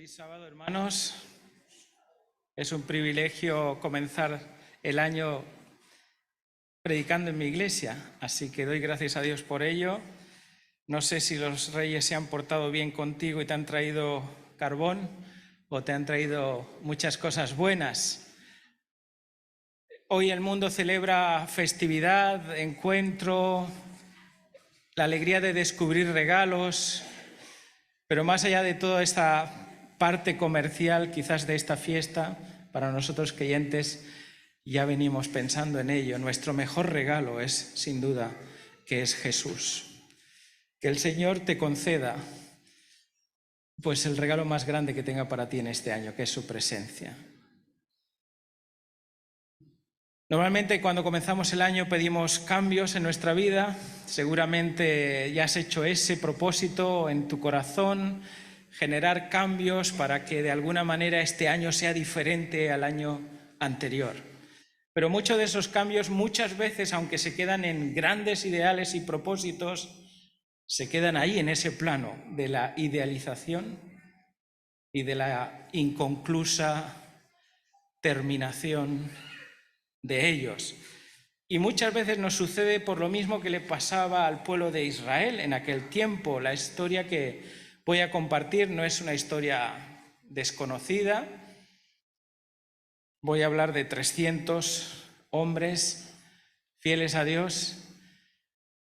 Feliz sábado, hermanos. Es un privilegio comenzar el año predicando en mi iglesia, así que doy gracias a Dios por ello. No sé si los reyes se han portado bien contigo y te han traído carbón o te han traído muchas cosas buenas. Hoy el mundo celebra festividad, encuentro, la alegría de descubrir regalos, pero más allá de toda esta parte comercial quizás de esta fiesta, para nosotros creyentes ya venimos pensando en ello. Nuestro mejor regalo es, sin duda, que es Jesús. Que el Señor te conceda pues el regalo más grande que tenga para ti en este año, que es su presencia. Normalmente cuando comenzamos el año pedimos cambios en nuestra vida. Seguramente ya has hecho ese propósito en tu corazón, generar cambios para que de alguna manera este año sea diferente al año anterior. Pero muchos de esos cambios muchas veces, aunque se quedan en grandes ideales y propósitos, se quedan ahí en ese plano de la idealización y de la inconclusa terminación de ellos. Y muchas veces nos sucede por lo mismo que le pasaba al pueblo de Israel en aquel tiempo. La historia que voy a compartir no es una historia desconocida. Voy a hablar de 300 hombres fieles a Dios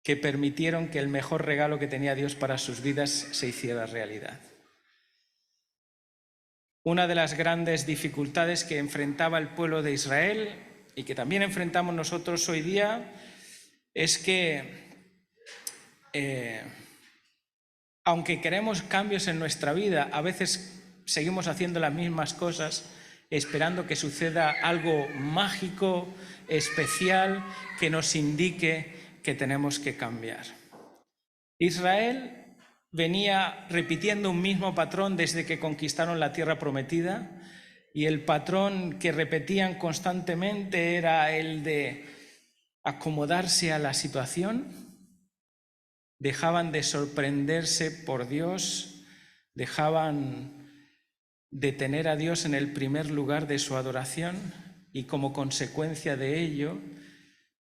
que permitieron que el mejor regalo que tenía Dios para sus vidas se hiciera realidad. Una de las grandes dificultades que enfrentaba el pueblo de Israel y que también enfrentamos nosotros hoy día es que aunque queremos cambios en nuestra vida, a veces seguimos haciendo las mismas cosas esperando que suceda algo mágico, especial, que nos indique que tenemos que cambiar. Israel venía repitiendo un mismo patrón desde que conquistaron la tierra prometida, y el patrón que repetían constantemente era el de acomodarse a la situación. Dejaban de sorprenderse por Dios, dejaban de tener a Dios en el primer lugar de su adoración, y como consecuencia de ello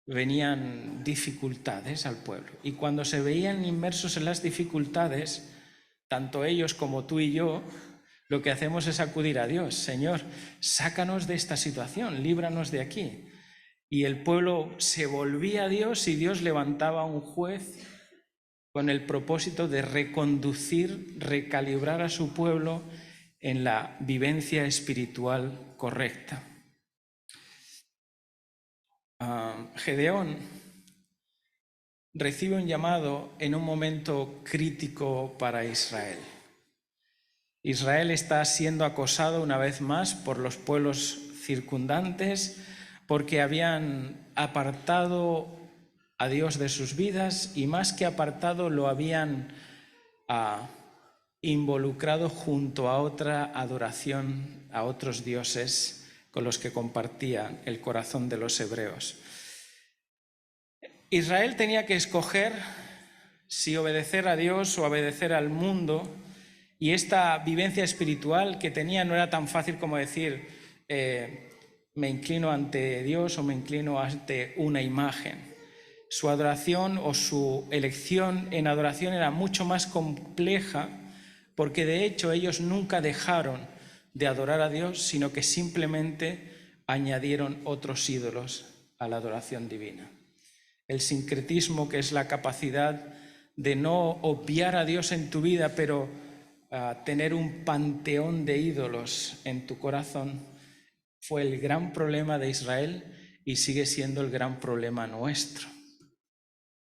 venían dificultades al pueblo. Y cuando se veían inmersos en las dificultades, tanto ellos como tú y yo, lo que hacemos es acudir a Dios. Señor, sácanos de esta situación, líbranos de aquí. Y el pueblo se volvía a Dios y Dios levantaba un juez con el propósito de reconducir, recalibrar a su pueblo en la vivencia espiritual correcta. Gedeón recibe un llamado en un momento crítico para Israel. Israel está siendo acosado una vez más por los pueblos circundantes porque habían apartado a Dios de sus vidas, y más que apartado lo habían involucrado junto a otra adoración a otros dioses con los que compartían el corazón de los hebreos. Israel tenía que escoger si obedecer a Dios o obedecer al mundo, y esta vivencia espiritual que tenía no era tan fácil como decir me inclino ante Dios o me inclino ante una imagen. Su adoración o su elección en adoración era mucho más compleja, porque de hecho ellos nunca dejaron de adorar a Dios, sino que simplemente añadieron otros ídolos a la adoración divina. El sincretismo, que es la capacidad de no obviar a Dios en tu vida, pero tener un panteón de ídolos en tu corazón, fue el gran problema de Israel y sigue siendo el gran problema nuestro.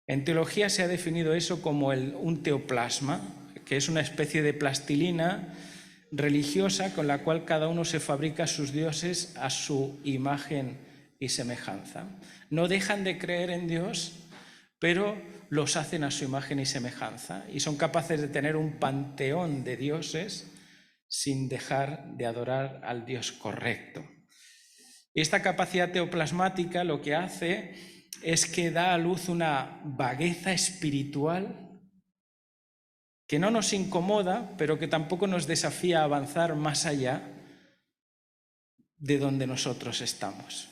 En teología se ha definido eso como un teoplasma, que es una especie de plastilina religiosa con la cual cada uno se fabrica sus dioses a su imagen y semejanza. No dejan de creer en Dios, pero los hacen a su imagen y semejanza, y son capaces de tener un panteón de dioses sin dejar de adorar al Dios correcto. Esta capacidad teoplasmática lo que hace es que da a luz una vagueza espiritual que no nos incomoda, pero que tampoco nos desafía a avanzar más allá de donde nosotros estamos.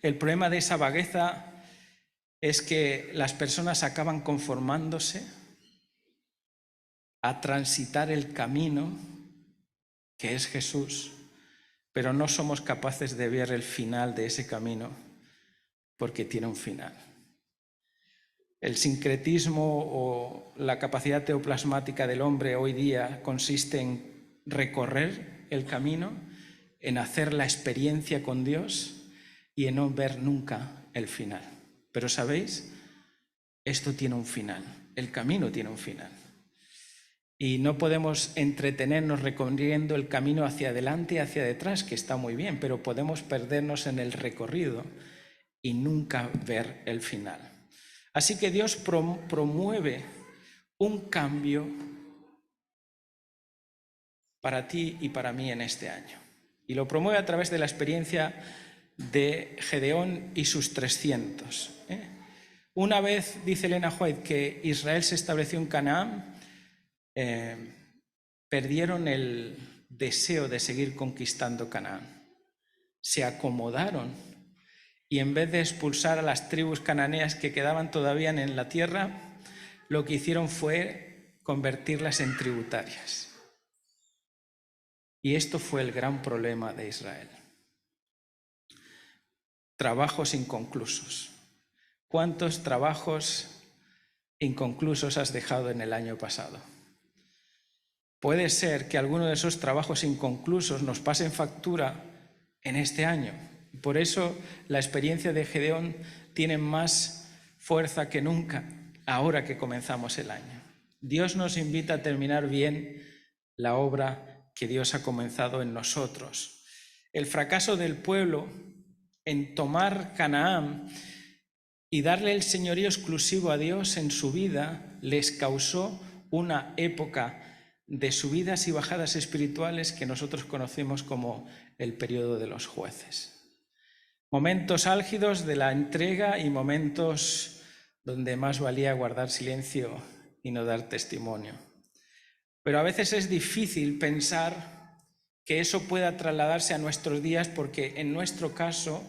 El problema de esa vagueza es que las personas acaban conformándose a transitar el camino que es Jesús, pero no somos capaces de ver el final de ese camino porque tiene un final. El sincretismo o la capacidad teoplasmática del hombre hoy día consiste en recorrer el camino, en hacer la experiencia con Dios y en no ver nunca el final. Pero ¿sabéis? Esto tiene un final, el camino tiene un final. Y no podemos entretenernos recorriendo el camino hacia adelante y hacia detrás, que está muy bien, pero podemos perdernos en el recorrido y nunca ver el final. Así que Dios promueve un cambio para ti y para mí en este año. Y lo promueve a través de la experiencia de Gedeón y sus 300. Una vez, dice Elena White, que Israel se estableció en Canaán, perdieron el deseo de seguir conquistando Canaán. Se acomodaron y en vez de expulsar a las tribus cananeas que quedaban todavía en la tierra, lo que hicieron fue convertirlas en tributarias. Y esto fue el gran problema de Israel. Trabajos inconclusos. ¿Cuántos trabajos inconclusos has dejado en el año pasado? Puede ser que alguno de esos trabajos inconclusos nos pasen factura en este año. Por eso la experiencia de Gedeón tiene más fuerza que nunca ahora que comenzamos el año. Dios nos invita a terminar bien la obra que Dios ha comenzado en nosotros. El fracaso del pueblo en tomar Canaán y darle el señorío exclusivo a Dios en su vida les causó una época de subidas y bajadas espirituales que nosotros conocemos como el periodo de los jueces. Momentos álgidos de la entrega y momentos donde más valía guardar silencio y no dar testimonio. Pero a veces es difícil pensar que eso pueda trasladarse a nuestros días porque en nuestro caso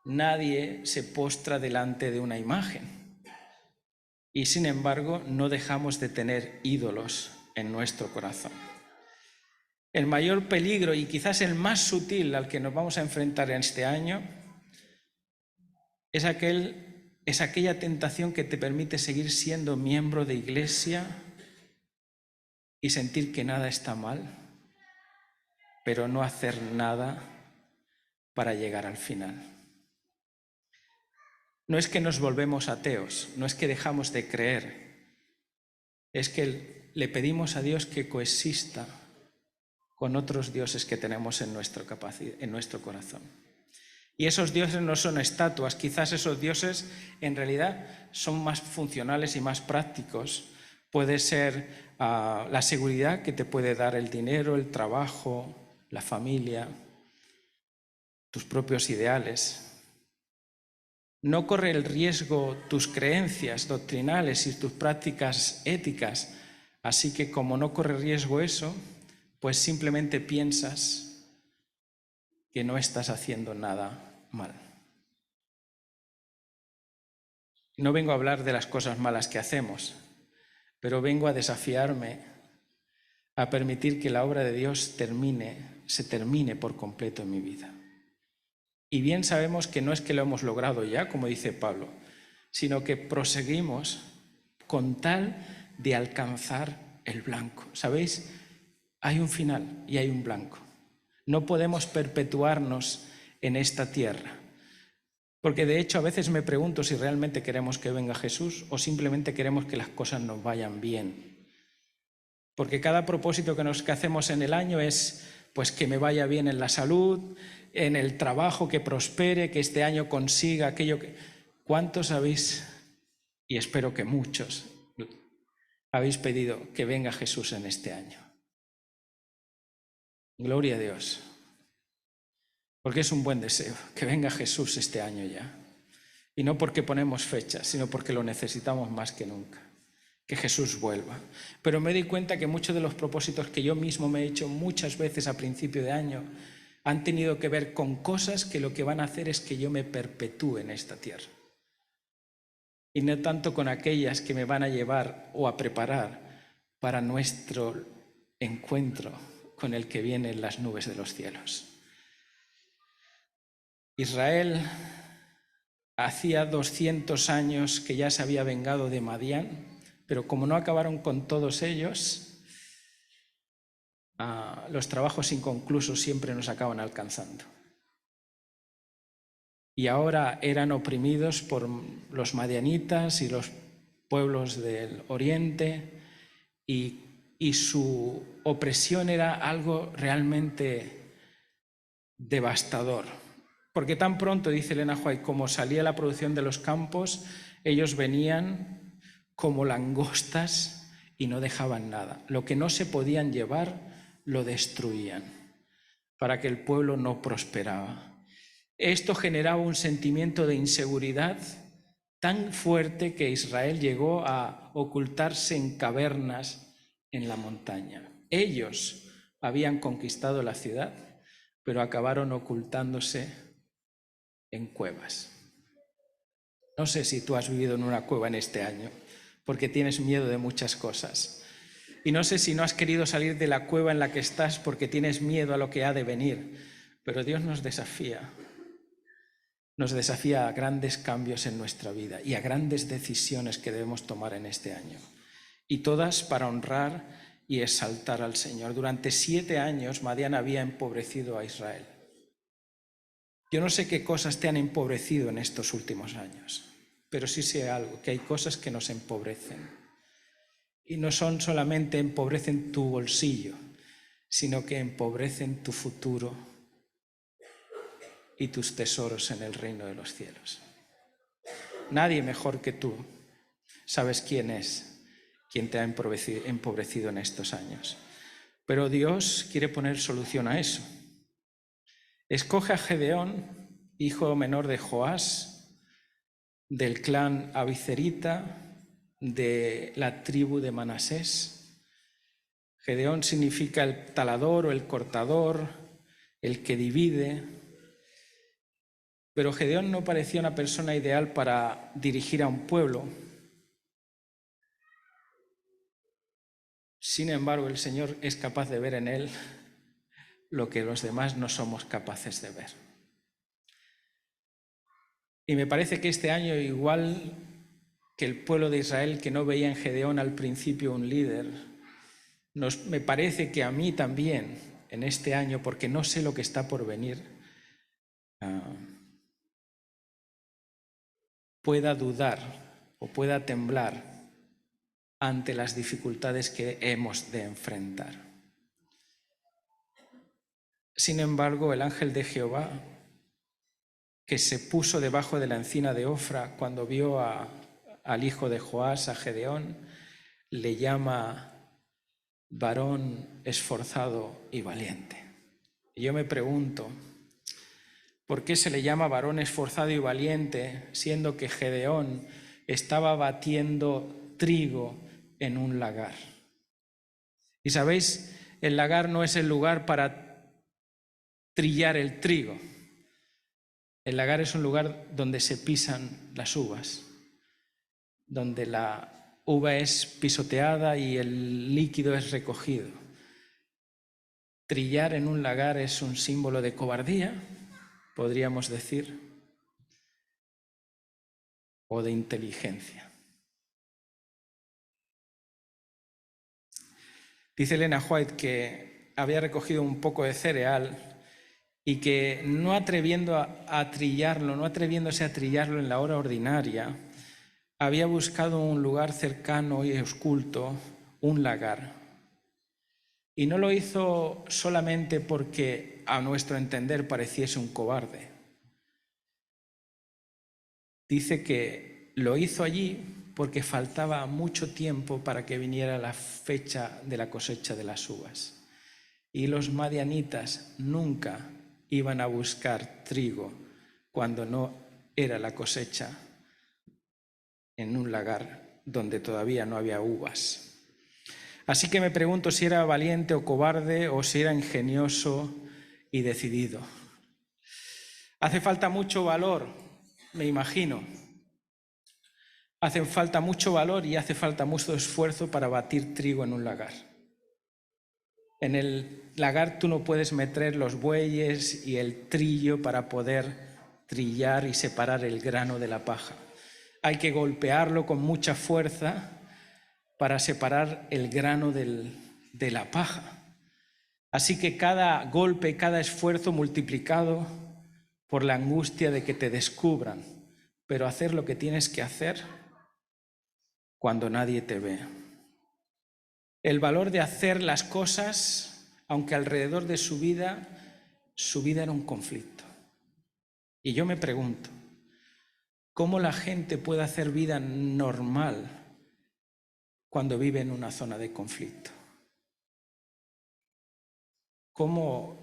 nadie se postra delante de una imagen. Y sin embargo no dejamos de tener ídolos en nuestro corazón. El mayor peligro y quizás el más sutil al que nos vamos a enfrentar en este año es aquella tentación que te permite seguir siendo miembro de iglesia y sentir que nada está mal, pero no hacer nada para llegar al final. No es que nos volvemos ateos, no es que dejamos de creer, es que le pedimos a Dios que coexista con otros dioses que tenemos en nuestro corazón. Y esos dioses no son estatuas, quizás esos dioses en realidad son más funcionales y más prácticos. Puede ser la seguridad que te puede dar el dinero, el trabajo, la familia, tus propios ideales. No corre el riesgo tus creencias doctrinales y tus prácticas éticas, así que como no corre riesgo eso, pues simplemente piensas que no estás haciendo nada mal. No vengo a hablar de las cosas malas que hacemos, pero vengo a desafiarme a permitir que la obra de Dios se termine por completo en mi vida. Y bien sabemos que no es que lo hemos logrado ya, como dice Pablo, sino que proseguimos con tal de alcanzar el blanco. ¿Sabéis? Hay un final y hay un blanco. No podemos perpetuarnos en esta tierra. Porque de hecho a veces me pregunto si realmente queremos que venga Jesús o simplemente queremos que las cosas nos vayan bien. Porque cada propósito que hacemos en el año es pues que me vaya bien en la salud, en el trabajo, que prospere, que este año consiga aquello que... ¿Cuántos habéis, y espero que muchos, habéis pedido que venga Jesús en este año? Gloria a Dios. Porque es un buen deseo, que venga Jesús este año ya. Y no porque ponemos fechas, sino porque lo necesitamos más que nunca. que Jesús vuelva. Pero me doy cuenta que muchos de los propósitos que yo mismo me he hecho muchas veces a principio de año han tenido que ver con cosas que lo que van a hacer es que yo me perpetúe en esta tierra. Y no tanto con aquellas que me van a llevar o a preparar para nuestro encuentro con el que viene en las nubes de los cielos. Israel hacía 200 años que ya se había vengado de Madián, pero como no acabaron con todos ellos, los trabajos inconclusos siempre nos acaban alcanzando. Y ahora eran oprimidos por los madianitas y los pueblos del oriente, y su opresión era algo realmente devastador. Porque tan pronto, dice Elena White, como salía la producción de los campos, ellos venían como langostas y no dejaban nada. Lo que no se podían llevar, lo destruían, para que el pueblo no prosperaba. Esto generaba un sentimiento de inseguridad tan fuerte que Israel llegó a ocultarse en cavernas en la montaña. Ellos habían conquistado la ciudad, pero acabaron ocultándose en cuevas. No sé si tú has vivido en una cueva en este año, porque tienes miedo de muchas cosas. Y no sé si no has querido salir de la cueva en la que estás porque tienes miedo a lo que ha de venir. Pero Dios nos desafía a grandes cambios en nuestra vida y a grandes decisiones que debemos tomar en este año. Y todas para honrar y exaltar al Señor. Durante 7 años Madián había empobrecido a Israel. Yo no sé qué cosas te han empobrecido en estos últimos años, pero sí sé algo, que hay cosas que nos empobrecen. Y no son solamente empobrecen tu bolsillo, sino que empobrecen tu futuro y tus tesoros en el reino de los cielos. Nadie mejor que tú sabes quién es quien te ha empobrecido en estos años. Pero Dios quiere poner solución a eso. Escoge a Gedeón, hijo menor de Joás, del clan abicerita, de la tribu de Manasés. Gedeón significa el talador o el cortador, el que divide. Pero Gedeón no parecía una persona ideal para dirigir a un pueblo. Sin embargo, el Señor es capaz de ver en él lo que los demás no somos capaces de ver. Y me parece que este año, igual que el pueblo de Israel, que no veía en Gedeón al principio un líder, me parece que a mí también, en este año, porque no sé lo que está por venir, pueda dudar o pueda temblar ante las dificultades que hemos de enfrentar. Sin embargo, el ángel de Jehová, que se puso debajo de la encina de Ofra cuando vio al hijo de Joás, a Gedeón, le llama varón esforzado y valiente. Y yo me pregunto, ¿por qué se le llama varón esforzado y valiente, siendo que Gedeón estaba batiendo trigo en un lagar? Y sabéis, el lagar no es el lugar para trillar el trigo. El lagar es un lugar donde se pisan las uvas, donde la uva es pisoteada y el líquido es recogido. Trillar en un lagar es un símbolo de cobardía, podríamos decir, o de inteligencia. Dice Elena White que había recogido un poco de cereal y que no atreviéndose a trillarlo en la hora ordinaria, había buscado un lugar cercano y oculto, un lagar. Y no lo hizo solamente porque a nuestro entender pareciese un cobarde. Dice que lo hizo allí porque faltaba mucho tiempo para que viniera la fecha de la cosecha de las uvas. Y los madianitas nunca iban a buscar trigo cuando no era la cosecha en un lagar donde todavía no había uvas. Así que me pregunto si era valiente o cobarde o si era ingenioso y decidido. Hace falta mucho valor, me imagino. Hace falta mucho valor y hace falta mucho esfuerzo para batir trigo en un lagar. En el lagar tú no puedes meter los bueyes y el trillo para poder trillar y separar el grano de la paja. Hay que golpearlo con mucha fuerza para separar el grano de la paja. Así que cada golpe, cada esfuerzo multiplicado por la angustia de que te descubran, pero hacer lo que tienes que hacer cuando nadie te ve. El valor de hacer las cosas, aunque alrededor de su vida era un conflicto. Y yo me pregunto, ¿cómo la gente puede hacer vida normal cuando vive en una zona de conflicto? ¿Cómo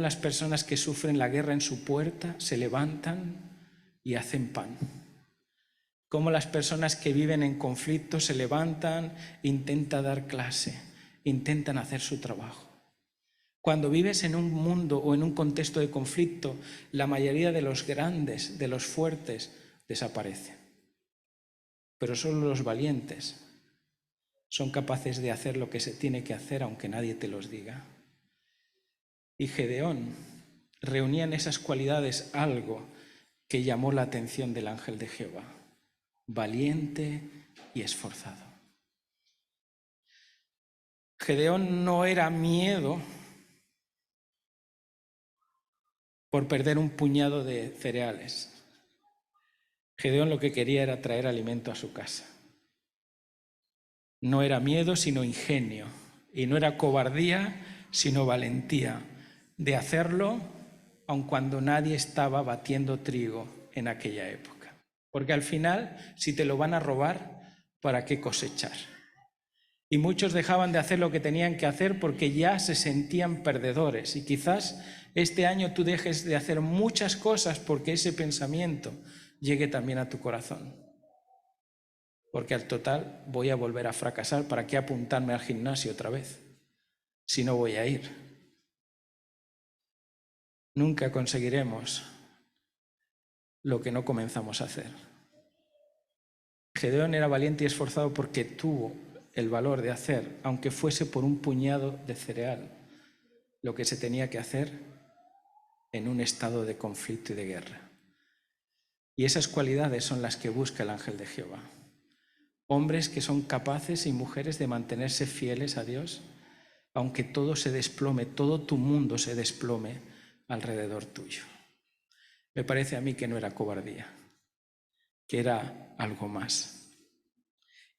las personas que sufren la guerra en su puerta se levantan y hacen pan? ¿Cómo las personas que viven en conflicto se levantan, intentan dar clase, intentan hacer su trabajo? Cuando vives en un mundo o en un contexto de conflicto, la mayoría de los grandes, de los fuertes, desaparecen. Pero solo los valientes son capaces de hacer lo que se tiene que hacer aunque nadie te los diga. Y Gedeón reunía en esas cualidades algo que llamó la atención del ángel de Jehová: valiente y esforzado. Gedeón no era miedo por perder un puñado de cereales. Gedeón lo que quería era traer alimento a su casa. No era miedo, sino ingenio. Y no era cobardía, sino valentía de hacerlo aun cuando nadie estaba batiendo trigo en aquella época. Porque al final, si te lo van a robar, ¿para qué cosechar? Y muchos dejaban de hacer lo que tenían que hacer porque ya se sentían perdedores. Y quizás este año tú dejes de hacer muchas cosas porque ese pensamiento llegue también a tu corazón. Porque al total voy a volver a fracasar. ¿Para qué apuntarme al gimnasio otra vez si no voy a ir? Nunca conseguiremos lo que no comenzamos a hacer. Gedeón era valiente y esforzado porque tuvo el valor de hacer, aunque fuese por un puñado de cereal, lo que se tenía que hacer en un estado de conflicto y de guerra. Y esas cualidades son las que busca el ángel de Jehová. Hombres que son capaces y mujeres de mantenerse fieles a Dios, aunque todo se desplome, todo tu mundo se desplome alrededor tuyo. Me parece a mí que no era cobardía, que era algo más.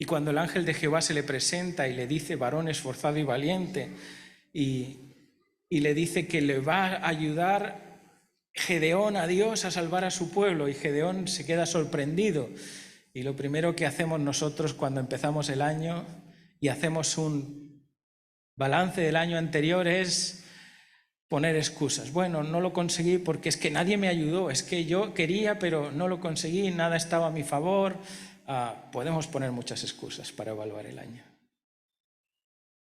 Y cuando el ángel de Jehová se le presenta y le dice varón esforzado y valiente, y le dice que le va a ayudar Gedeón a Dios a salvar a su pueblo, y Gedeón se queda sorprendido. Y lo primero que hacemos nosotros cuando empezamos el año y hacemos un balance del año anterior es poner excusas. Bueno, no lo conseguí porque es que nadie me ayudó, es que yo quería pero no lo conseguí, nada estaba a mi favor. Podemos poner muchas excusas para evaluar el año.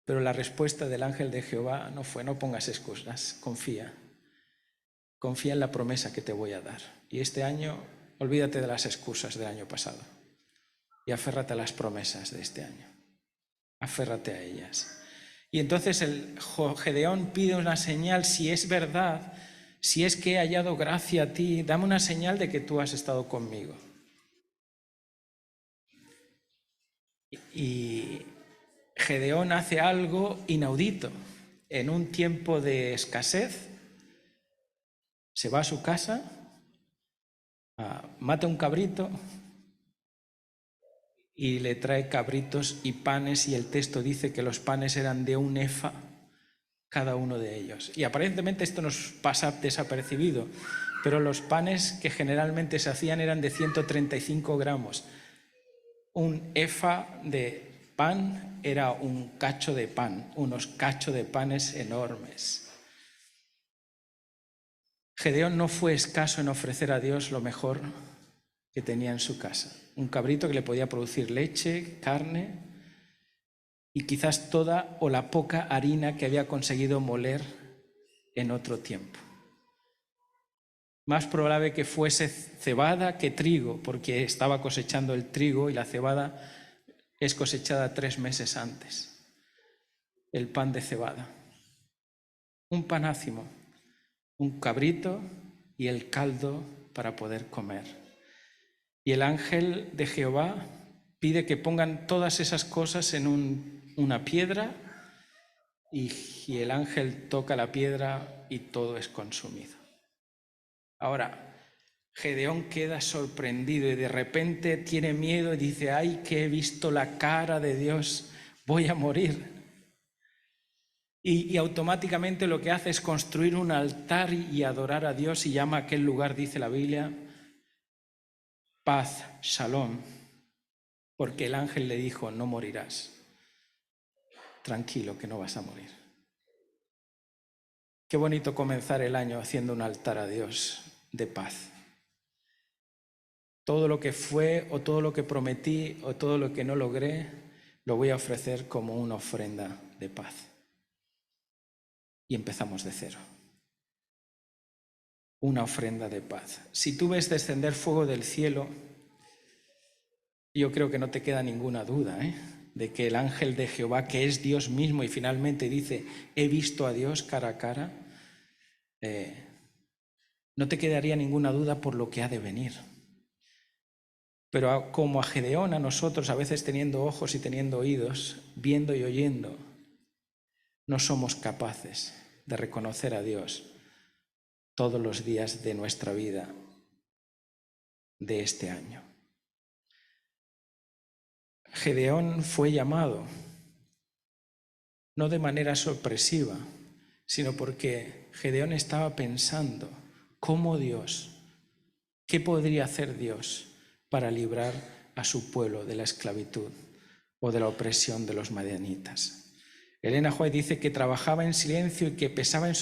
Pero la respuesta del ángel de Jehová no fue: no pongas excusas, confía. Confía en la promesa que te voy a dar. Y este año, olvídate de las excusas del año pasado y aférrate a las promesas de este año. Aférrate a ellas. Y entonces el Gedeón pide una señal: si es verdad, si es que he hallado gracia a ti, dame una señal de que tú has estado conmigo. Y Gedeón hace algo inaudito. En un tiempo de escasez, se va a su casa, mata un cabrito y le trae cabritos y panes, y el texto dice que los panes eran de un efa cada uno de ellos. Y aparentemente esto nos pasa desapercibido, pero los panes que generalmente se hacían eran de 135 gramos. Un efa de pan era un cacho de pan, unos cachos de panes enormes. Gedeón no fue escaso en ofrecer a Dios lo mejor que tenía en su casa. Un cabrito que le podía producir leche, carne y quizás toda o la poca harina que había conseguido moler en otro tiempo. Más probable que fuese cebada que trigo, porque estaba cosechando el trigo y la cebada es cosechada 3 meses antes. El pan de cebada. Un panácimo, un cabrito y el caldo para poder comer. Y el ángel de Jehová pide que pongan todas esas cosas en una piedra y el ángel toca la piedra y todo es consumido. Ahora, Gedeón queda sorprendido y de repente tiene miedo y dice: ¡ay, que he visto la cara de Dios! Voy a morir. Y automáticamente lo que hace es construir un altar y adorar a Dios y llama a aquel lugar, dice la Biblia, paz, shalom, porque el ángel le dijo: no morirás, tranquilo que no vas a morir. Qué bonito comenzar el año haciendo un altar a Dios de paz. Todo lo que fue o todo lo que prometí o todo lo que no logré, lo voy a ofrecer como una ofrenda de paz. Y empezamos de cero. Una ofrenda de paz. Si tú ves descender fuego del cielo, yo creo que no te queda ninguna duda, de que el ángel de Jehová, que es Dios mismo y finalmente dice: he visto a Dios cara a cara, no te quedaría ninguna duda por lo que ha de venir. Pero como a Gedeón, a nosotros, a veces teniendo ojos y teniendo oídos, viendo y oyendo, no somos capaces de reconocer a Dios todos los días de nuestra vida de este año. Gedeón fue llamado, no de manera sorpresiva, sino porque Gedeón estaba pensando cómo Dios, qué podría hacer Dios para librar a su pueblo de la esclavitud o de la opresión de los madianitas. Elena White dice que trabajaba en silencio y que pensaba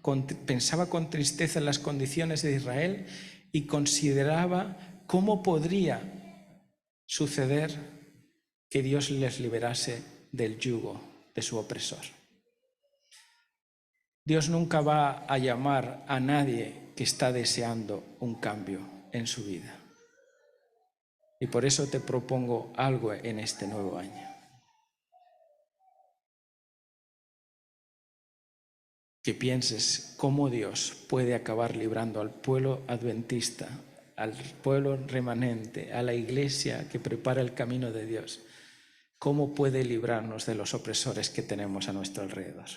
con tristeza en las condiciones de Israel y consideraba cómo podría suceder que Dios les liberase del yugo de su opresor. Dios nunca va a llamar a nadie que está deseando un cambio en su vida. Y por eso te propongo algo en este nuevo año. Que pienses cómo Dios puede acabar librando al pueblo adventista, al pueblo remanente, a la iglesia que prepara el camino de Dios. ¿Cómo puede librarnos de los opresores que tenemos a nuestro alrededor?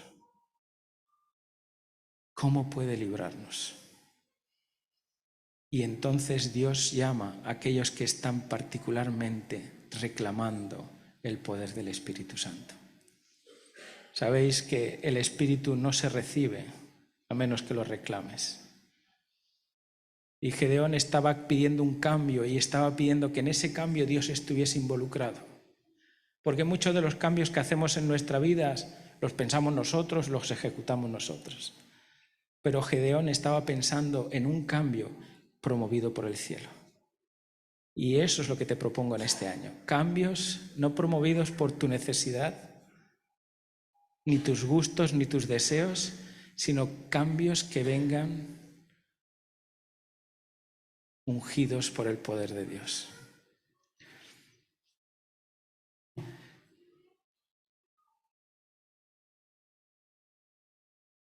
¿Cómo puede librarnos? Y entonces Dios llama a aquellos que están particularmente reclamando el poder del Espíritu Santo. Sabéis que el Espíritu no se recibe a menos que lo reclames. Y Gedeón estaba pidiendo un cambio y estaba pidiendo que en ese cambio Dios estuviese involucrado. Porque muchos de los cambios que hacemos en nuestra vida los pensamos nosotros, los ejecutamos nosotros. Pero Gedeón estaba pensando en un cambio promovido por el cielo. Y eso es lo que te propongo en este año. Cambios no promovidos por tu necesidad, ni tus gustos, ni tus deseos, sino cambios que vengan ungidos por el poder de Dios.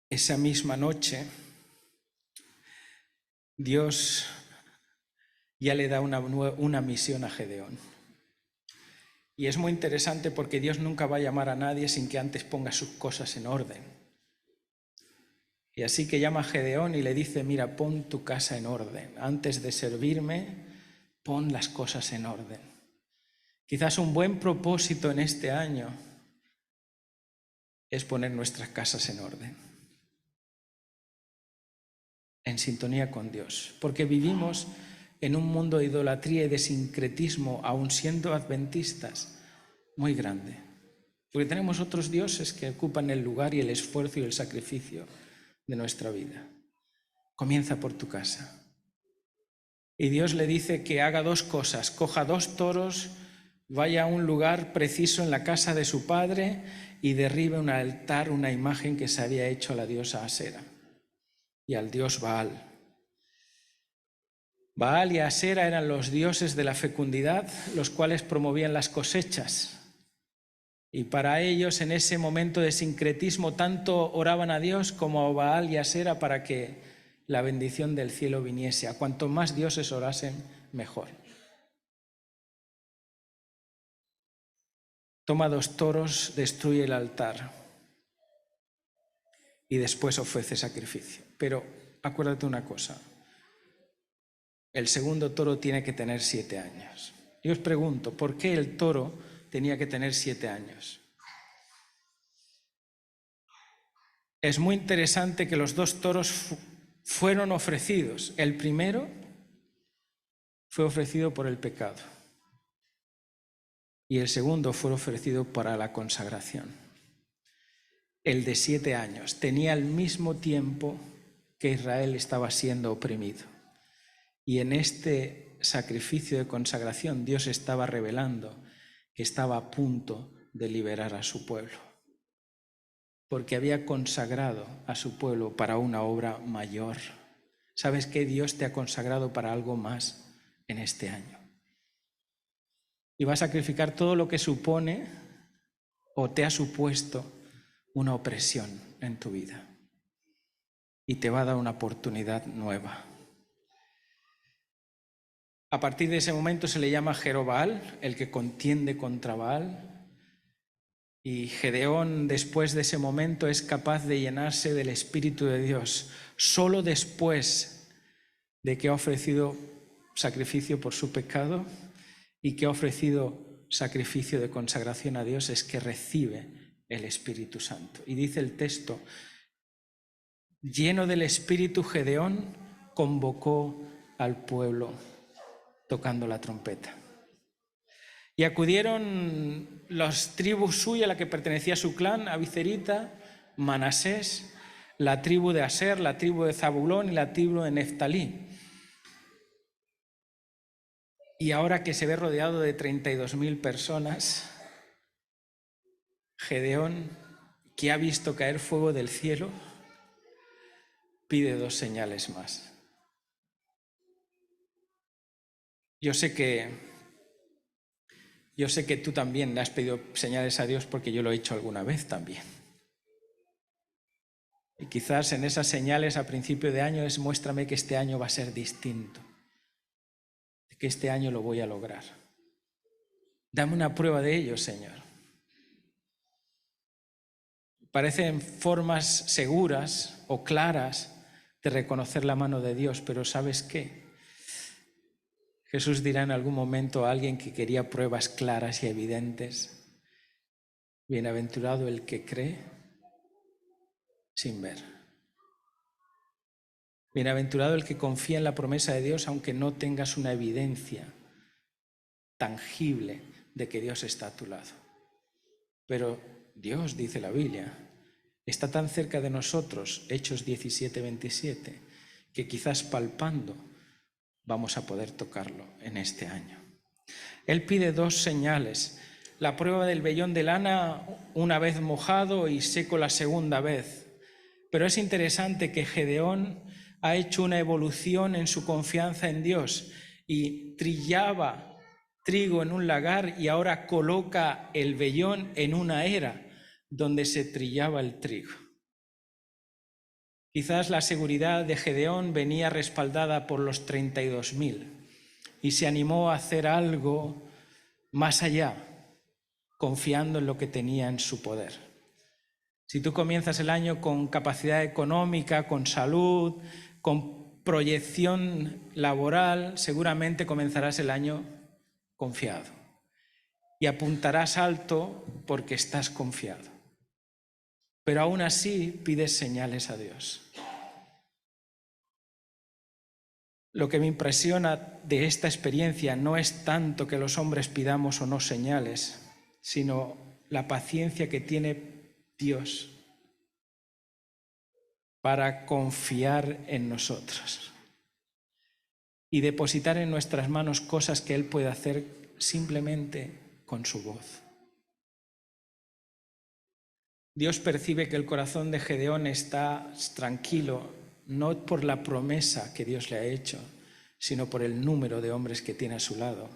Esa misma noche, Dios ya le da una misión a Gedeón. Y es muy interesante porque Dios nunca va a llamar a nadie sin que antes ponga sus cosas en orden. Y así que llama a Gedeón y le dice: mira, pon tu casa en orden. Antes de servirme, pon las cosas en orden. Quizás un buen propósito en este año es poner nuestras casas en orden, en sintonía con Dios, porque vivimos en un mundo de idolatría y de sincretismo, aun siendo adventistas, muy grande. Porque tenemos otros dioses que ocupan el lugar y el esfuerzo y el sacrificio de nuestra vida. Comienza por tu casa. Y Dios le dice que haga dos cosas: coja 2 toros, vaya a un lugar preciso en la casa de su padre y derribe un altar, una imagen que se había hecho a la diosa Asera y al dios Baal. Baal y Asera eran los dioses de la fecundidad, los cuales promovían las cosechas. Y para ellos, en ese momento de sincretismo, tanto oraban a Dios como a Baal y Asera para que la bendición del cielo viniese. A cuanto más dioses orasen, mejor. Toma 2 toros, destruye el altar y después ofrece sacrificio. Pero acuérdate una cosa: el segundo toro tiene que tener 7 años. Yo os pregunto, ¿por qué el toro tenía que tener 7 años? Es muy interesante que los 2 toros fueron ofrecidos. El primero fue ofrecido por el pecado y el segundo fue ofrecido para la consagración. El de 7 años tenía el mismo tiempo que Israel estaba siendo oprimido. Y en este sacrificio de consagración Dios estaba revelando que estaba a punto de liberar a su pueblo, porque había consagrado a su pueblo para una obra mayor. ¿Sabes qué? Dios te ha consagrado para algo más en este año. Y va a sacrificar todo lo que supone o te ha supuesto una opresión en tu vida. Y te va a dar una oportunidad nueva. A partir de ese momento se le llama Jerobaal, el que contiende contra Baal. Y Gedeón, después de ese momento, es capaz de llenarse del Espíritu de Dios. Solo después de que ha ofrecido sacrificio por su pecado y que ha ofrecido sacrificio de consagración a Dios es que recibe el Espíritu Santo. Y dice el texto: lleno del Espíritu, Gedeón convocó al pueblo tocando la trompeta. Y acudieron las tribus suyas, a la que pertenecía su clan, Abicerita, Manasés, la tribu de Aser, la tribu de Zabulón y la tribu de Neftalí. Y ahora que se ve rodeado de 32.000 personas, Gedeón, que ha visto caer fuego del cielo, pide 2 señales más. Yo sé que tú también le has pedido señales a Dios, porque yo lo he hecho alguna vez también. Y quizás en esas señales a principio de año es: muéstrame que este año va a ser distinto, que este año lo voy a lograr. Dame una prueba de ello, Señor. Parecen formas seguras o claras de reconocer la mano de Dios, pero ¿sabes qué? Jesús dirá en algún momento a alguien que quería pruebas claras y evidentes: bienaventurado el que cree sin ver. Bienaventurado el que confía en la promesa de Dios aunque no tengas una evidencia tangible de que Dios está a tu lado. Pero Dios, dice la Biblia, está tan cerca de nosotros, Hechos 17:27, que quizás palpando vamos a poder tocarlo en este año. Él pide 2 señales: la prueba del vellón de lana una vez mojado y seco la segunda vez. Pero es interesante que Gedeón ha hecho una evolución en su confianza en Dios y trillaba trigo en un lagar y ahora coloca el vellón en una era donde se trillaba el trigo. Quizás la seguridad de Gedeón venía respaldada por los 32.000 y se animó a hacer algo más allá, confiando en lo que tenía en su poder. Si tú comienzas el año con capacidad económica, con salud, con proyección laboral, seguramente comenzarás el año confiado y apuntarás alto porque estás confiado. Pero aún así pides señales a Dios. Lo que me impresiona de esta experiencia no es tanto que los hombres pidamos o no señales, sino la paciencia que tiene Dios para confiar en nosotros. y depositar en nuestras manos cosas que Él puede hacer simplemente con su voz. Dios percibe que el corazón de Gedeón está tranquilo, no por la promesa que Dios le ha hecho, sino por el número de hombres que tiene a su lado.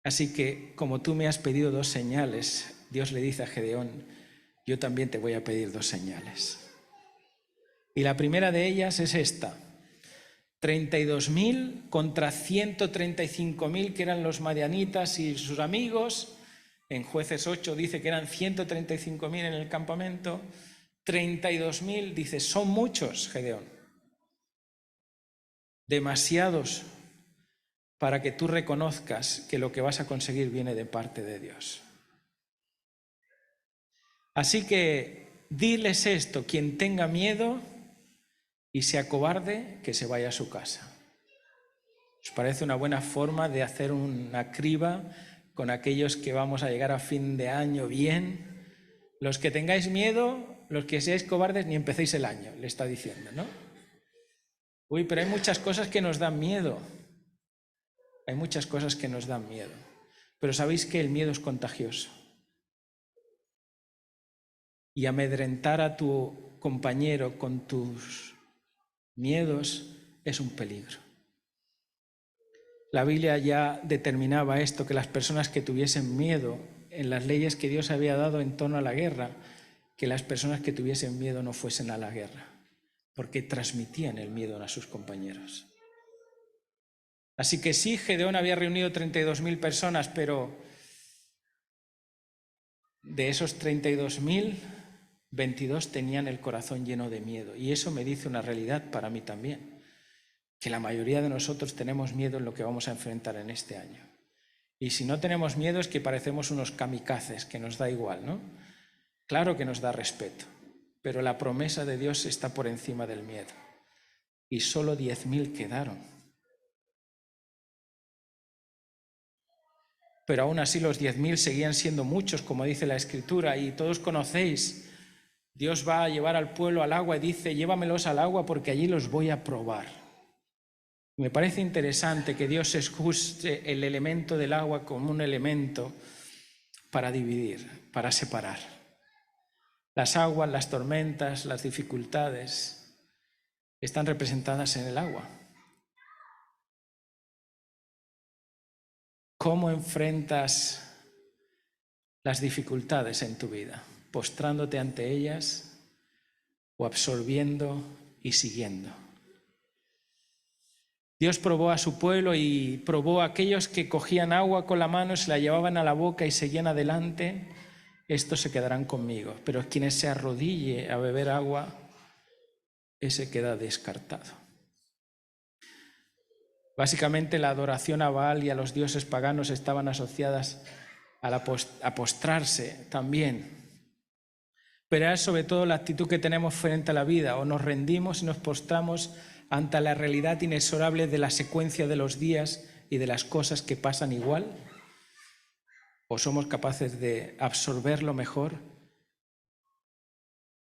Así que, como tú me has pedido 2 señales, Dios le dice a Gedeón, yo también te voy a pedir 2 señales. Y la primera de ellas es esta: 32.000 contra 135.000 que eran los madianitas y sus amigos. En Jueces 8 dice que eran 135.000 en el campamento. 32.000, dice, son muchos, Gedeón. Demasiados para que tú reconozcas que lo que vas a conseguir viene de parte de Dios. Así que diles esto: quien tenga miedo y sea cobarde, que se vaya a su casa. ¿Os parece una buena forma de hacer una criba con aquellos que vamos a llegar a fin de año bien? Los que tengáis miedo, los que seáis cobardes, ni empecéis el año, le está diciendo, ¿no? Uy, pero hay muchas cosas que nos dan miedo. Hay muchas cosas que nos dan miedo. Pero sabéis que el miedo es contagioso. Y amedrentar a tu compañero con tus miedos es un peligro. La Biblia ya determinaba esto, que las personas que tuviesen miedo, en las leyes que Dios había dado en torno a la guerra, que las personas que tuviesen miedo no fuesen a la guerra, porque transmitían el miedo a sus compañeros. Así que sí, Gedeón había reunido 32.000 personas, pero de esos 32.000, 22 tenían el corazón lleno de miedo. Y eso me dice una realidad para mí también, que la mayoría de nosotros tenemos miedo en lo que vamos a enfrentar en este año. Y si no tenemos miedo es que parecemos unos kamikazes, que nos da igual, ¿no? Claro que nos da respeto, pero la promesa de Dios está por encima del miedo. Y solo 10.000 quedaron. Pero aún así los 10.000 seguían siendo muchos, como dice la Escritura, y todos conocéis, Dios va a llevar al pueblo al agua y dice, llévamelos al agua porque allí los voy a probar. Me parece interesante que Dios use el elemento del agua como un elemento para dividir, para separar. Las aguas, las tormentas, las dificultades están representadas en el agua. ¿Cómo enfrentas las dificultades en tu vida? ¿Postrándote ante ellas o absorbiendo y siguiendo? Dios probó a su pueblo y probó a aquellos que cogían agua con la mano, se la llevaban a la boca y seguían adelante. Estos se quedarán conmigo, pero quien se arrodille a beber agua, ese queda descartado. Básicamente la adoración a Baal y a los dioses paganos estaban asociadas a postrarse también. Pero es sobre todo la actitud que tenemos frente a la vida: o nos rendimos y nos postramos ante la realidad inexorable de la secuencia de los días y de las cosas que pasan igual, o somos capaces de absorberlo mejor,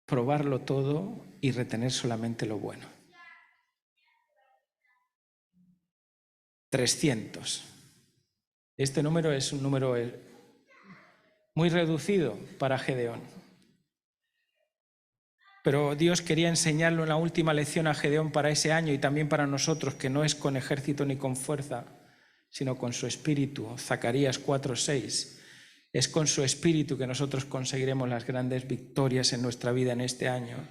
probarlo todo y retener solamente lo bueno. 300. Este número es un número muy reducido para Gedeón. Pero Dios quería enseñarle una última lección a Gedeón para ese año y también para nosotros, que no es con ejército ni con fuerza, sino con su espíritu. Zacarías 4:6. Es con su espíritu que nosotros conseguiremos las grandes victorias en nuestra vida en este año.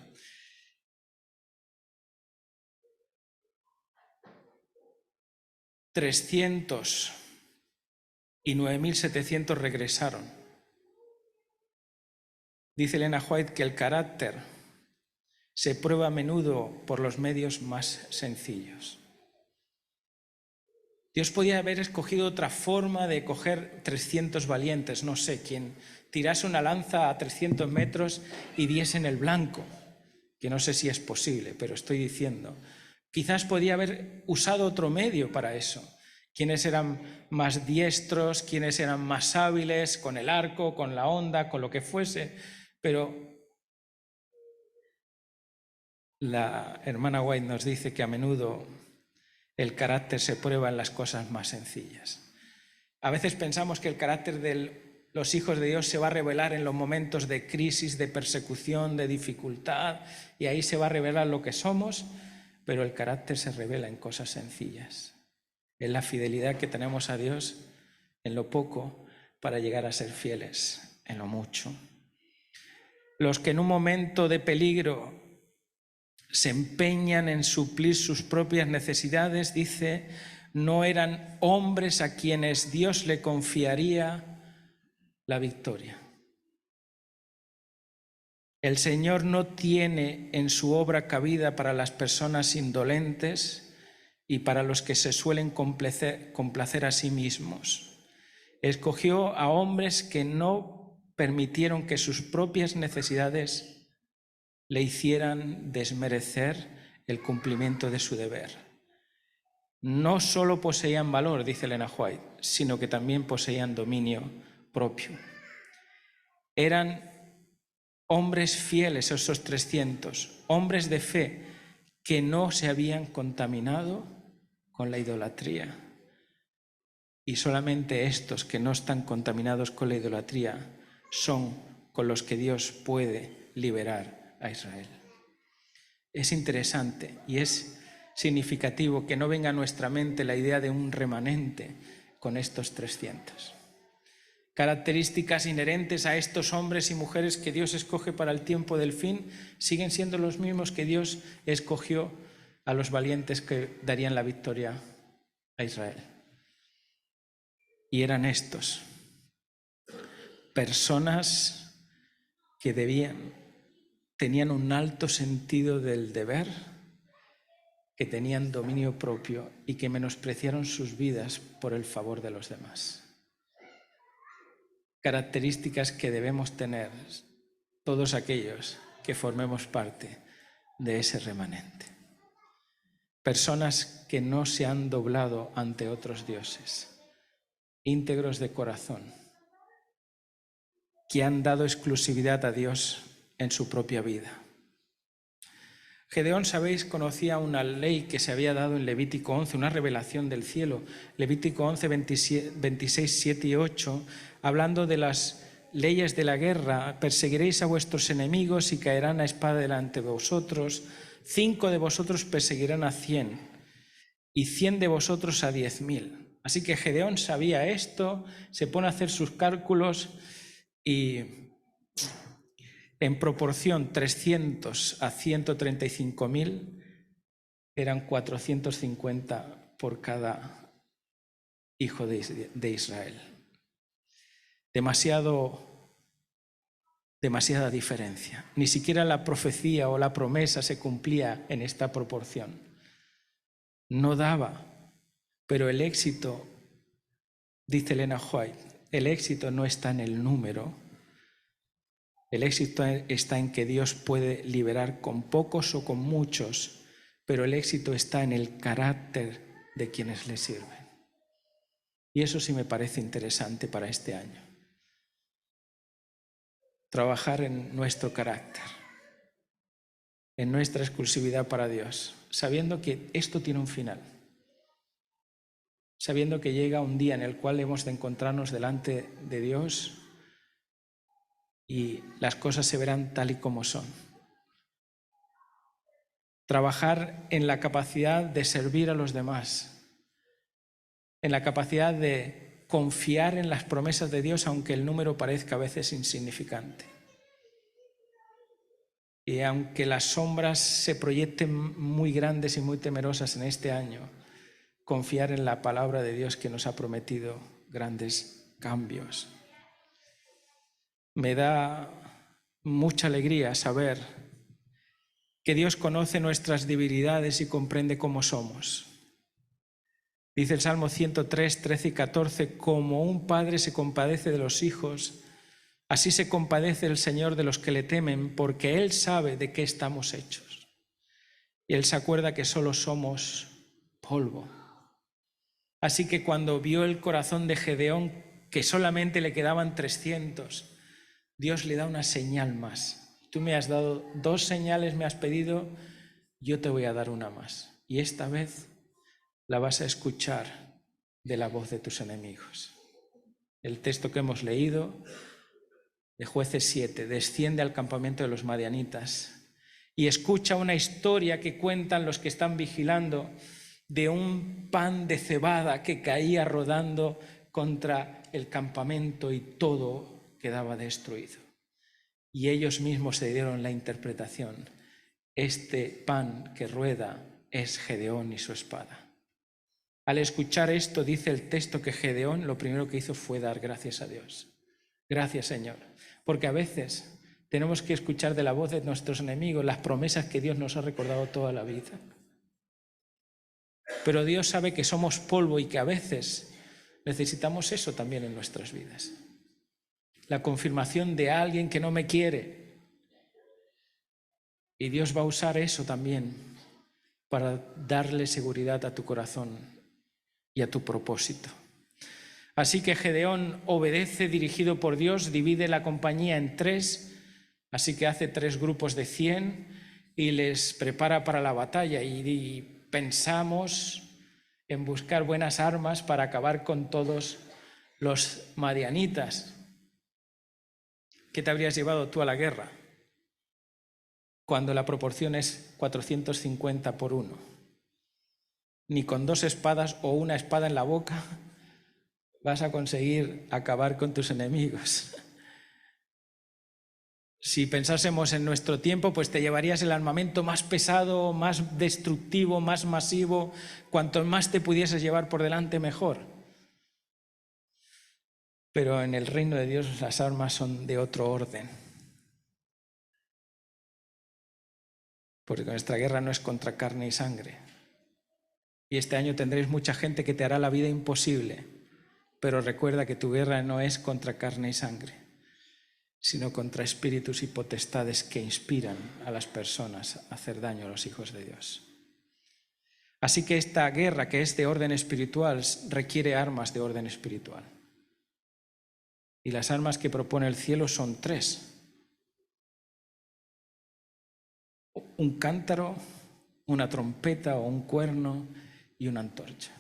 $300 y 9.700 regresaron. Dice Elena White que el carácter se prueba a menudo por los medios más sencillos. Dios podía haber escogido otra forma de coger 300 valientes, no sé, quien tirase una lanza a 300 metros y diese en el blanco, que no sé si es posible, pero estoy diciendo. Quizás podía haber usado otro medio para eso. Quienes eran más diestros, quienes eran más hábiles con el arco, con la honda, con lo que fuese, pero la hermana White nos dice que a menudo El carácter se prueba en las cosas más sencillas. A veces pensamos que el carácter de los hijos de Dios se va a revelar en los momentos de crisis, de persecución, de dificultad, y ahí se va a revelar lo que somos, pero el carácter se revela en cosas sencillas. Es la fidelidad que tenemos a Dios en lo poco para llegar a ser fieles en lo mucho. Los que en un momento de peligro se empeñan en suplir sus propias necesidades, dice, no eran hombres a quienes Dios le confiaría la victoria. El Señor no tiene en su obra cabida para las personas indolentes y para los que se suelen complacer a sí mismos. Escogió a hombres que no permitieron que sus propias necesidades le hicieran desmerecer el cumplimiento de su deber. No solo poseían valor, dice Elena White, sino que también poseían dominio propio. Eran hombres fieles, esos 300, hombres de fe que no se habían contaminado con la idolatría. Y solamente estos que no están contaminados con la idolatría son con los que Dios puede liberar a Israel. Es interesante y es significativo que no venga a nuestra mente la idea de un remanente con estos 300. Características inherentes a estos hombres y mujeres que Dios escoge para el tiempo del fin siguen siendo los mismos que Dios escogió a los valientes que darían la victoria a Israel. Y eran estos, personas que tenían un alto sentido del deber, que tenían dominio propio y que menospreciaron sus vidas por el favor de los demás. Características que debemos tener todos aquellos que formemos parte de ese remanente. Personas que no se han doblado ante otros dioses, íntegros de corazón, que han dado exclusividad a Dios en su propia vida. Gedeón, sabéis, conocía una ley que se había dado en Levítico 11, una revelación del cielo. Levítico 11, 26, 7 y 8, hablando de las leyes de la guerra. Perseguiréis a vuestros enemigos y caerán a espada delante de vosotros. 5 de vosotros perseguirán a 100 y 100 de vosotros a 10.000. Así que Gedeón sabía esto, se pone a hacer sus cálculos y en proporción 300 a 135.000 eran 450 por cada hijo de Israel. Demasiada diferencia. Ni siquiera la profecía o la promesa se cumplía en esta proporción. No daba, pero el éxito, dice Elena White, el éxito no está en el número. El éxito está en que Dios puede liberar con pocos o con muchos, pero el éxito está en el carácter de quienes le sirven. Y eso sí me parece interesante para este año. Trabajar en nuestro carácter, en nuestra exclusividad para Dios, sabiendo que esto tiene un final, sabiendo que llega un día en el cual hemos de encontrarnos delante de Dios y las cosas se verán tal y como son. Trabajar en la capacidad de servir a los demás, en la capacidad de confiar en las promesas de Dios, aunque el número parezca a veces insignificante. Y aunque las sombras se proyecten muy grandes y muy temerosas en este año, confiar en la palabra de Dios que nos ha prometido grandes cambios. Me da mucha alegría saber que Dios conoce nuestras debilidades y comprende cómo somos. Dice el Salmo 103, 13 y 14, como un padre se compadece de los hijos, así se compadece el Señor de los que le temen, porque Él sabe de qué estamos hechos. Y Él se acuerda que solo somos polvo. Así que cuando vio el corazón de Gedeón, que solamente le quedaban 300, Dios le da una señal más. Tú me has dado 2 señales, me has pedido, yo te voy a dar una más. Y esta vez la vas a escuchar de la voz de tus enemigos. El texto que hemos leído de Jueces 7, desciende al campamento de los madianitas y escucha una historia que cuentan los que están vigilando de un pan de cebada que caía rodando contra el campamento y todo quedaba destruido. Y ellos mismos se dieron la interpretación: este pan que rueda es Gedeón y su espada. Al escuchar esto, dice el texto que Gedeón lo primero que hizo fue dar gracias a Dios. Gracias, Señor. Porque a veces tenemos que escuchar de la voz de nuestros enemigos las promesas que Dios nos ha recordado toda la vida. Pero Dios sabe que somos polvo y que a veces necesitamos eso también en nuestras vidas. La confirmación de alguien que no me quiere. Y Dios va a usar eso también para darle seguridad a tu corazón y a tu propósito. Así que Gedeón obedece, dirigido por Dios, divide la compañía en 3, así que hace 3 grupos de 100 y les prepara para la batalla. Y pensamos en buscar buenas armas para acabar con todos los madianitas. ¿Qué te habrías llevado tú a la guerra cuando la proporción es 450 por 1? Ni con 2 espadas o una espada en la boca vas a conseguir acabar con tus enemigos. Si pensásemos en nuestro tiempo, pues te llevarías el armamento más pesado, más destructivo, más masivo. Cuanto más te pudieses llevar por delante, mejor. Pero en el reino de Dios las armas son de otro orden. Porque nuestra guerra no es contra carne y sangre. Y este año tendréis mucha gente que te hará la vida imposible. Pero recuerda que tu guerra no es contra carne y sangre, sino contra espíritus y potestades que inspiran a las personas a hacer daño a los hijos de Dios. Así que esta guerra, que es de orden espiritual, requiere armas de orden espiritual. Y las armas que propone el cielo son 3. Un cántaro, una trompeta o un cuerno y una antorcha.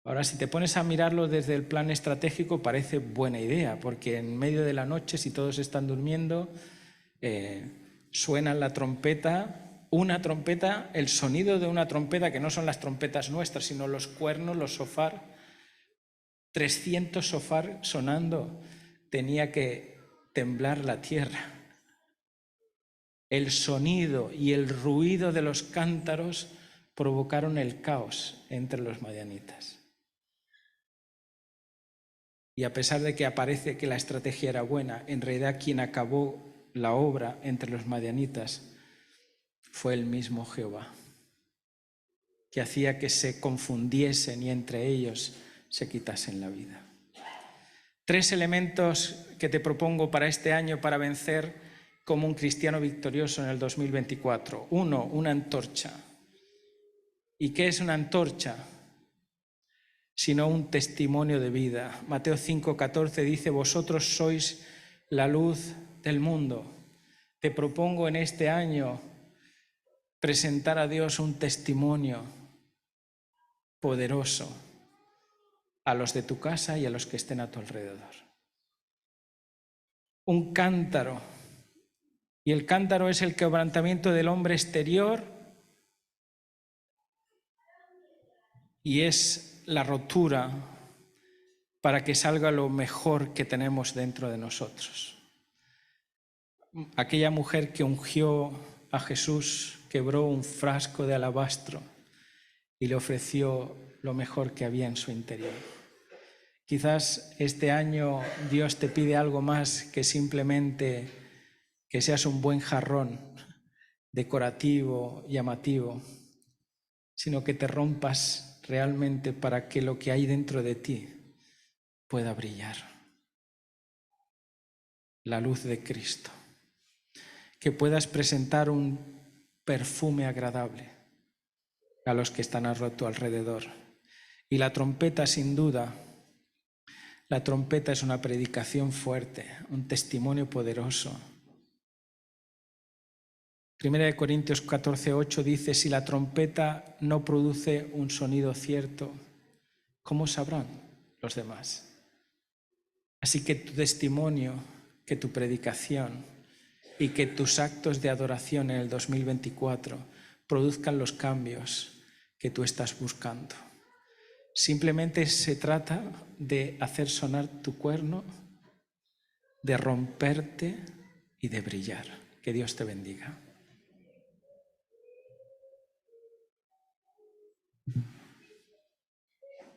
Ahora, si te pones a mirarlo desde el plan estratégico, parece buena idea, porque en medio de la noche, si todos están durmiendo, suena la trompeta, una trompeta, el sonido de una trompeta, que no son las trompetas nuestras, sino los cuernos, los shofar, 300 shofar sonando, tenía que temblar la tierra. El sonido y el ruido de los cántaros provocaron el caos entre los madianitas. Y a pesar de que aparece que la estrategia era buena, en realidad quien acabó la obra entre los madianitas fue el mismo Jehová, que hacía que se confundiesen y entre ellos se quitasen la vida. 3 elementos que te propongo para este año para vencer como un cristiano victorioso en el 2024. 1, una antorcha. ¿Y qué es una antorcha? Sino un testimonio de vida. Mateo 5:14 dice: vosotros sois la luz del mundo. Te propongo en este año presentar a Dios un testimonio poderoso a los de tu casa y a los que estén a tu alrededor. Un cántaro. Y el cántaro es el quebrantamiento del hombre exterior y es la rotura para que salga lo mejor que tenemos dentro de nosotros. Aquella mujer que ungió a Jesús quebró un frasco de alabastro y le ofreció lo mejor que había en su interior. Quizás este año Dios te pide algo más que simplemente que seas un buen jarrón decorativo, llamativo, sino que te rompas realmente para que lo que hay dentro de ti pueda brillar. La luz de Cristo. Que puedas presentar un perfume agradable a los que están a tu alrededor. Y la trompeta, sin duda, la trompeta es una predicación fuerte, un testimonio poderoso. 1 Corintios 14:8 dice, si la trompeta no produce un sonido cierto, ¿cómo sabrán los demás? Así que tu testimonio, que tu predicación y que tus actos de adoración en el 2024 produzcan los cambios que tú estás buscando. Simplemente se trata de hacer sonar tu cuerno, de romperte y de brillar. Que Dios te bendiga.